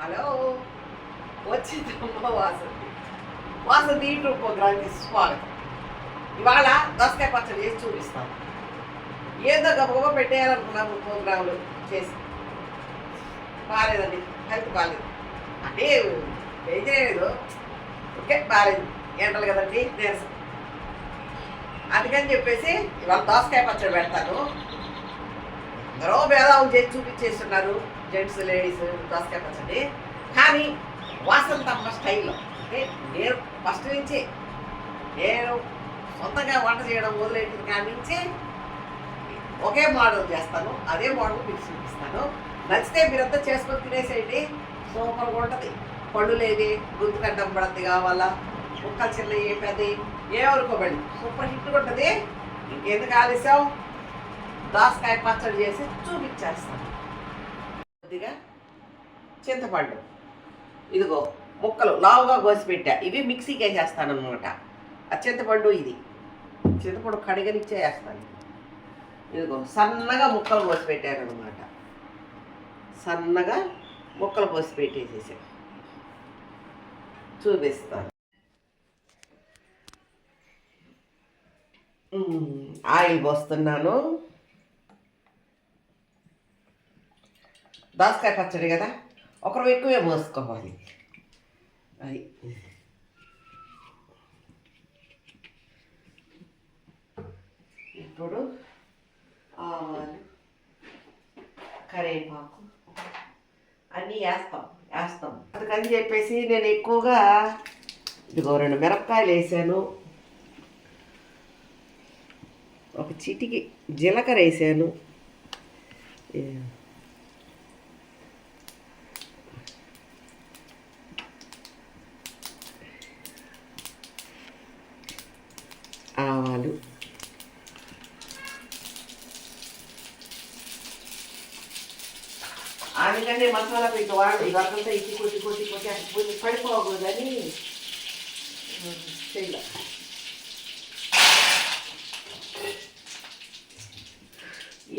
Hello, వచ్చిందమ్మ Vasanthi. Vasanthi YouTube ప్రోగ్రామ్కి స్వాగతం. ఇవాళ దోసకాయ పచ్చడి చేసి చూపిస్తాను. ఏదో గబగబా పెట్టేయాలనుకున్నాము ప్రోగ్రాంలు చేసి. బాగాలేదండి, హెల్త్ బాగాలేదు అంటే ఏం చేయలేదు, ఓకే బాగాలేదు, ఎండలు కదండి నీరసం. అందుకని చెప్పేసి ఇవాళ దోసకాయ పచ్చడి పెడతాను. అందరూ భేదాలు చేసి చూపించేస్తున్నారు, జెంట్స్ లేడీస్ దోసకాయ పచ్చడి. కానీ వాసంతమ్మ స్టైల్లో అంటే నేను ఫస్ట్ నుంచి నేను సొంతంగా వంట చేయడం మొదలెట్టిన కాడి నుంచి ఒకే మోడల్ చేస్తాను. అదే మోడల్ మీకు చూపిస్తాను. నచ్చితే మీరంతా చేసుకొని తినేసేయండి, సూపర్గా ఉంటుంది. పళ్ళు లేవి, గుంతుగడ్డం పడద్ది కావాలా, ముక్కలు చిన్నవి పెద్దవి ఏమనుకోబడి సూపర్ హిట్ ఉంటుంది. ఇంకెందుకు ఆలస్యం, దోసకాయ పచ్చడి చేసి చూపించేస్తాను. కొద్దిగా చింతపండు, ఇదిగో ముక్కలు లావుగా కోసి పెట్టా, ఇవి మిక్సీకి వేసేస్తాను అనమాట. ఆ చింతపండు ఇది చింతపండు కడిగనిచ్చే వేస్తాను. ఇదిగో సన్నగా ముక్కలు కోసి పెట్టాను అనమాట. సన్నగా ముక్కలు కోసి పెట్టేసేసా, చూపిస్తాను. ఆయిల్ పోస్తున్నాను. దోసకాయ పచ్చడి కదా, ఒకరు ఎక్కువే పోసుకోవాలి. అది ఇప్పుడు ఆవాలు, కరివేపాకు అన్నీ వేస్తాం. అందుకని చెప్పేసి నేను ఎక్కువగా ఇదిగో 2 మిరపకాయలు వేసాను, ఒక చిటికి జీలకర్ర వేసాను, ఆవాలు, అందుకని మసాలా పెట్టి వాడు ఇవంతా ఇచ్చి కొట్టి అటు పడిపోకూడదని చెయ్యాలి.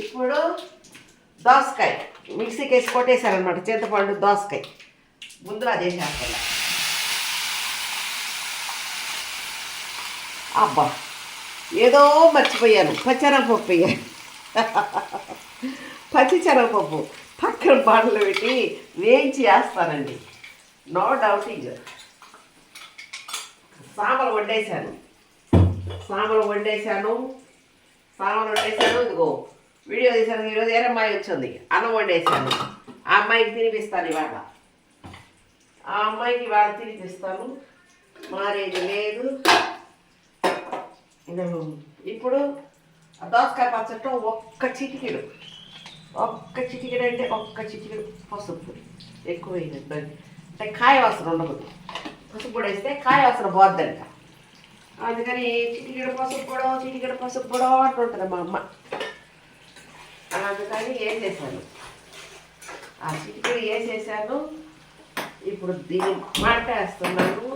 ఇప్పుడు దోసకాయ మిక్సీకి వేసి కొట్టేశారనమాట. చింతపండు దోసకాయ ముందు అదే చేస్తాను. అబ్బా ఏదో మర్చిపోయాను, పచ్చెనగపప్పు వేయాలి. పచ్చిశనగపప్పు పక్కన బాటలో పెట్టి వేయించి వేస్తానండి, నో డౌటింగ్. సాంబార్ వండేశాను. ఇదిగో వీడియో తీసాను. ఈరోజు ఏ అమ్మాయి వచ్చింది, అన్నం వండేశాను. ఆ అమ్మాయికి తినిపిస్తాను ఇవాళ. ఆ అమ్మాయికి ఇవాళ తినిపిస్తాను, మారేది లేదు. ఇప్పుడు దోసకాయ పచ్చట్లో ఒక్క చిటికెడు అంటే ఒక్క చిటికెడు పసుపు, ఎక్కువ వేయద్దు అంటే కాయ వాసన ఉండకూడదు. పసుపు కూడా వేస్తే కాయ వాసన పోద్దంట. అందుకని చిటికెడు పసుపు కూడా అంటుంటుంది మా అమ్మ. అందుకని వేసేసాను, ఆ చిటికెడు వేసేసాను. ఇప్పుడు దీన్ని మాట వేస్తున్నాను.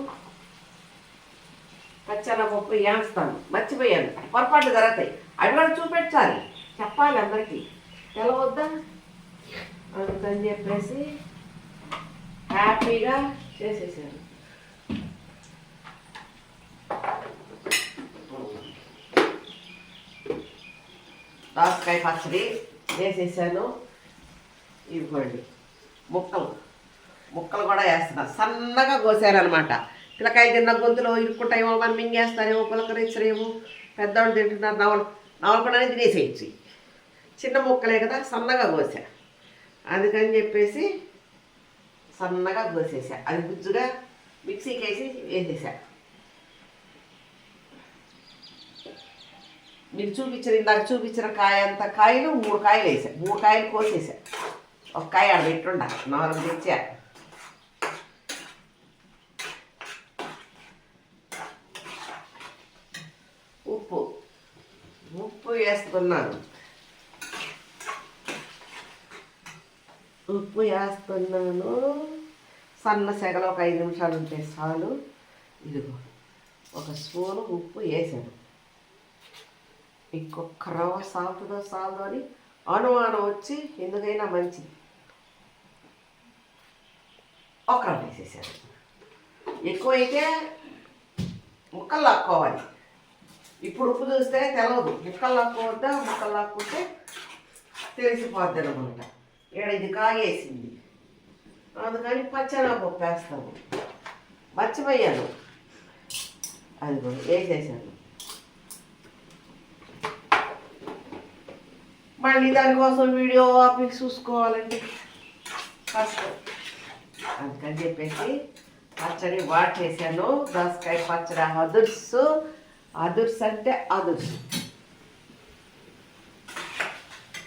పచ్చెనగపప్పు వేస్తాను, మర్చిపోయాను, పొరపాట్లు జరుగుతాయి. అవి కూడా చూపించాలి, చెప్పాలి అందరికీ, తెలవద్దా. అందుకని చెప్పేసి హ్యాపీగా చేసేసాను. దోసకాయ పచ్చడి వేసేసాను. ఇవ్వండి ముక్కలు కూడా వేస్తున్నాను. సన్నగా కోసారనమాట. పిల్లకాయ తిన్న గొంతులో ఇరుక్కుంటాయేమో, మనం మింగేస్తారేమో, పులకరించరేమో, పెద్దవాళ్ళు తింటున్నారు, నవలకుండానే తినేసేయచ్చు. చిన్న ముక్కలే కదా, సన్నగా కోసా. అందుకని చెప్పేసి సన్నగా కోసేసా. అది గుజ్జుగా మిక్సీకి వేసేసా. మీకు ఇందాక చూపించిన కాయ అంత కాయలు 3 కాయలు వేసా. 3 కాయలు కోసేసా. ఒక కాయ ఆడ పెట్టుండ 4 తెచ్చా. ఉప్పు వేస్తున్నాను. సన్న సెగలో ఒక 5 నిమిషాలు ఉంటే చాలు. ఇదిగో ఒక స్పూను ఉప్పు వేసాను. ఇంకొక రవ్వ సాల్తుందో అని అనుమానం వచ్చి ఎందుకైనా మంచిది. ఒక రౌండ్ వేసేసాను. ఎక్కువైతే ముక్కలు లాక్కోవాలి. ఇప్పుడు ఉప్పు చూస్తే తెలవదు, ముక్కలు లాక్కోవద్దా, ముక్కలు లాక్కుంటే తెలిసిపోద్ది అనమాట. ఇది కాగేసింది, అందుకని పచ్చెనగపప్పు వేస్తాము. మర్చిపోయాను, అది వేసేసాను. మళ్ళీ దానికోసం వీడియో ఆఫీస్ చూసుకోవాలంటే కష్టం. అందుకని చెప్పేసి పచ్చడి చేశాను. దోసకాయ పచ్చడి అదుర్సు. అదుర్సు అంటే అదుర్సు,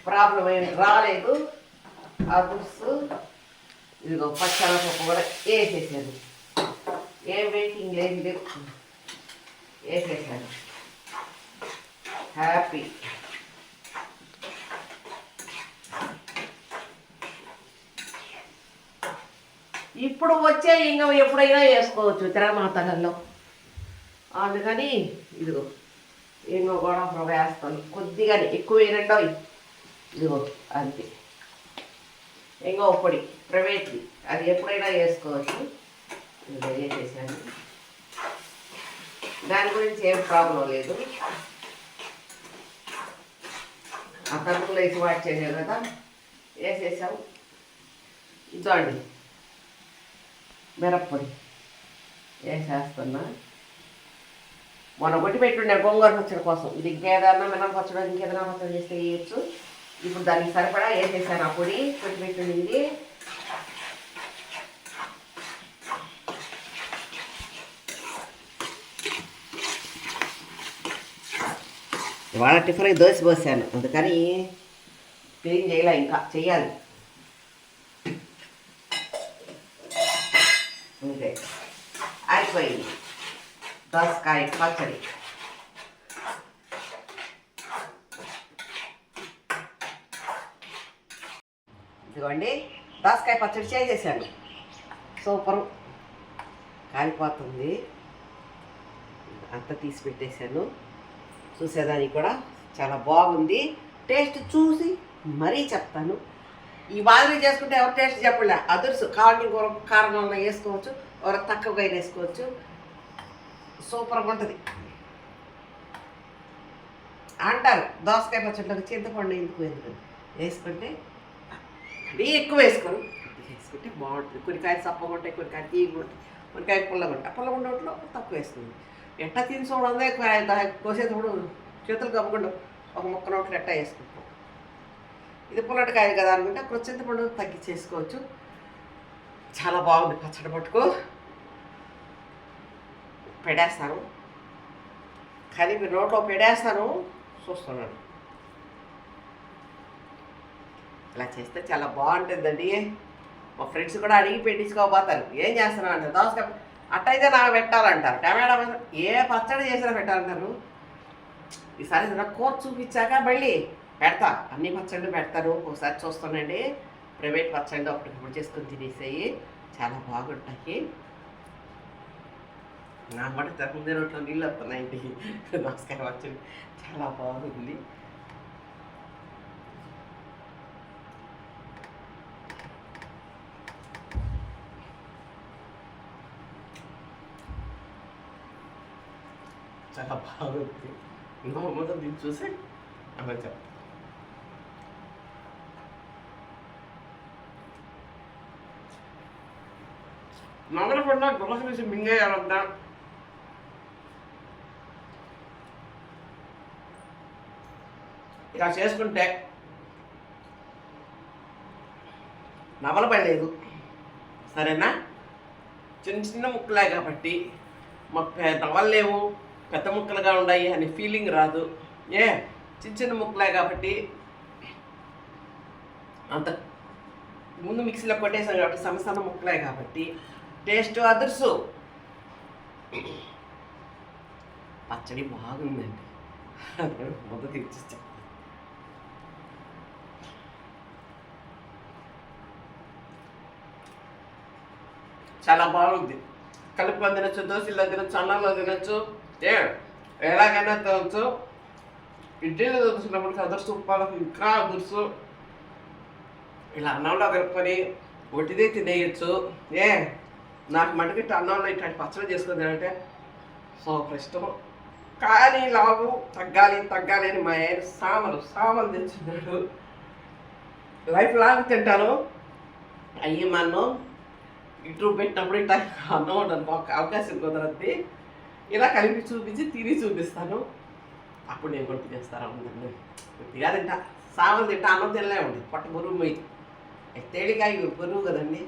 ప్రాబ్లం ఏం రాలేదు. అదుర్సు ఇదిగో పచ్చనపప్పు కూడా వేసేసాను. ఏం వెయిటింగ్ లేదు, వేసేసాను. హ్యాపీ. ఇప్పుడు వచ్చే ఇంకా ఎప్పుడైనా వేసుకోవచ్చు తిరగమాతలలో. అందుకని ఇదిగో ఇంకో కూడా వేస్తాను కొద్దిగానే, ఎక్కువ వేయనండో. ఇదిగో అంతే. ఇంకో పొడి ప్రైవేట్ది, అది ఎప్పుడైనా వేసుకోవచ్చు. ఇదిగో వేసేసాను, దాని గురించి ఏం ప్రాబ్లం లేదు. ఆ తరుపులో వేసి చేసాం కదా, వేసేసాం. ఇదండి మిరప్పొడి వేసేస్తున్నా. మొన్న కొట్టి పెట్టుండే గోంగూర పచ్చడి కోసం. ఇది ఇంకేదన్నా మినప పచ్చడి ఇంకేదైనా పచ్చడి చేస్తే వేయచ్చు. ఇప్పుడు దానికి సరిపడా వేసేసాను ఆ పొడి కొట్టి పెట్టుండింది. ఇవాళ టిఫిన్ దోశ పోసాను, అందుకని క్లీన్ చేయలే, ఇంకా చెయ్యాలి. అంతే, అయిపోయింది దోసకాయ పచ్చడి. ఇదిగోండి దోసకాయ పచ్చడి చేసేసాను. సూపరు, కాలిపోతుంది. అంత తీసి పెట్టేశాను. చూసేదానికి కూడా చాలా బాగుంది. టేస్ట్ చూసి మరీ చెప్తాను. ఈ మాదిరి చేసుకుంటే ఎవరు టేస్ట్ చెప్పలే. అదుర్సు కావాలంటే ఇంకో కారం వల్ల వేసుకోవచ్చు, ఎవరు తక్కువగా వేసుకోవచ్చు. సూపర్గా ఉంటుంది. అంటారు దోసకాయ పచ్చడిలోకి చింతపండు ఎందుకు వేసుకుంటే అది ఎక్కువ వేసుకోరు, వేసుకుంటే బాగుంటుంది. కొన్నికాయలు చప్పగా ఉంటాయి, కొన్నికాయలు తీగ ఉంటాయి, కొన్నికాయలు పుల్లగా ఉంటాయి. పుల్లగా ఉండేట్లో తక్కువ వేస్తుంది. ఎట్టా తిని చూడందే కోసేటప్పుడు చేతులు కమ్మకుండా ఒక ముక్క నోట్లు ఎట్టా వేసుకుంటాం. ఇది పుల్లటికాయ కదా అనుకుంటే అక్కడ చింతపండు తగ్గించేసుకోవచ్చు. చాలా బాగుంది పచ్చడి. పట్టుకో పెడేస్తాను, కానీ మీరు నోట్లో పెడేస్తాను చూస్తున్నాను. ఇలా చేస్తే చాలా బాగుంటుందండి. మా ఫ్రెండ్స్ కూడా అడిగి పెట్టించుకోబోతారు. ఏం చేస్తున్నాను అంటే దోసకాయ అట్టయితే నాకు పెట్టాలంటారు, టమాటా ఏ పచ్చడి చేసినా పెట్టాలంటారు. ఈసారి కూర చూపించాక మళ్ళీ పెడతా, అన్ని పచ్చళ్ళు పెడతారు. ఒకసారి చూస్తానండి, ప్రైవేట్ పచ్చళ్ళు అప్పటికప్పుడు చేసుకొని తినేసేయి, చాలా బాగుంటాయి. నా మాట తక్కువ రోట్లో నీళ్ళు వస్తున్నాయండి. నమస్కారం పచ్చడి చాలా బాగుంది. చాలా బాగుంది. ఇంకో మొత్తం దీన్ని చూసి అలా చెప్తా. మొదలు పడిన దోశ వేసి మింగేయాలంతా. ఇలా చేసుకుంటే నవల పడలేదు, సరేనా? చిన్న చిన్న ముక్కలే కాబట్టి నవలేవు పెద్ద ముక్కలుగా ఉన్నాయి అని ఫీలింగ్ రాదు. చిన్న చిన్న ముక్కలే కాబట్టి అంత ముందు మిక్సీలో కొట్టేసాం కాబట్టి సన్న సన్న ముక్కలే కాబట్టి టేస్ట్ అదుర్సు. పచ్చడి బాగుందండి, మొదటి ఇచ్చి చాలా బాగుంది. కలుపుకొని తినచ్చు, దోశల్లో తినచ్చు, అన్నంలో తినచ్చు, ఎలాగైనా తినచ్చు. ఇడ్లీలో దొరుకుతున్నప్పుడు అదుర్సు, ఉప్పాలకు ఇంకా అదుర్సు. ఇలా అన్నంలో కలుపుకొని ఒట్టిదే తినేయచ్చు. ఏ నాకు మటుకు అన్నంలో ఇట్లాంటి పచ్చడి చేసుకుని తినంటే సూపర్ ఇష్టం. కానీ లావు తగ్గాలి అని మా ఆయన సామలు తెచ్చున్నాడు. లైఫ్ లాగా తింటాను. అయ్యి మా అన్నం యూట్యూబ్ పెట్టినప్పుడు ఇట్లా అన్నం ఉండను అవకాశం కుదరద్ది. ఇలా కలిపి చూపించి తిని చూపిస్తాను. అప్పుడు నేను కూడా తినేస్తాను. అందరినీ కొద్దిగా తింటా, సామలు తింటా, అన్నం తినలే ఉంటుంది. పొట్ట బరువు పోయింది. తేలికాయ బరువు కదండి,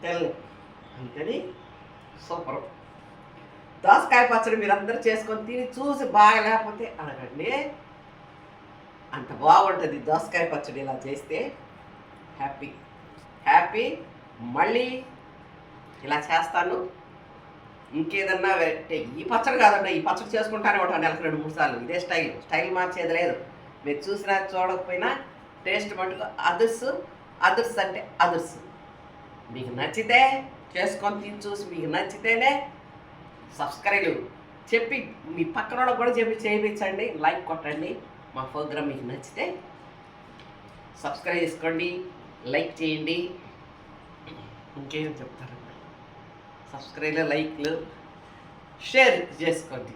తెల్లే. అందుకని సూపరు. దోసకాయ పచ్చడి మీరు అందరూ చేసుకొని తిని చూసి బాగా లేకపోతే అడగండి. అంత బాగుంటుంది దోసకాయ పచ్చడి ఇలా చేస్తే. హ్యాపీ. మళ్ళీ ఇలా చేస్తాను. ఇంకేదన్నా వెరైటీ ఈ పచ్చడి కాదండి, ఈ పచ్చడి చేసుకుంటానే ఉంటాను నెలకు 2-3 సార్లు. ఇదే స్టైల్ మార్చేది లేదు. మీరు చూసినా చూడకపోయినా టేస్ట్ మటుకు అదుర్స్ అంటే అదుర్స్. మీకు నచ్చితే చేసుకొని తిని చూసి మీకు నచ్చితేనే సబ్స్క్రైబ్ చెప్పి మీ పక్కన కూడా చెప్పి చేయించండి. లైక్ కొట్టండి. మా ప్రోగ్రామ్ మీకు నచ్చితే సబ్స్క్రైబ్ చేసుకోండి, లైక్ చేయండి. ఇంకేం చెప్తారండి? సబ్స్క్రైబ్లు, లైక్లు, షేర్ చేసుకోండి.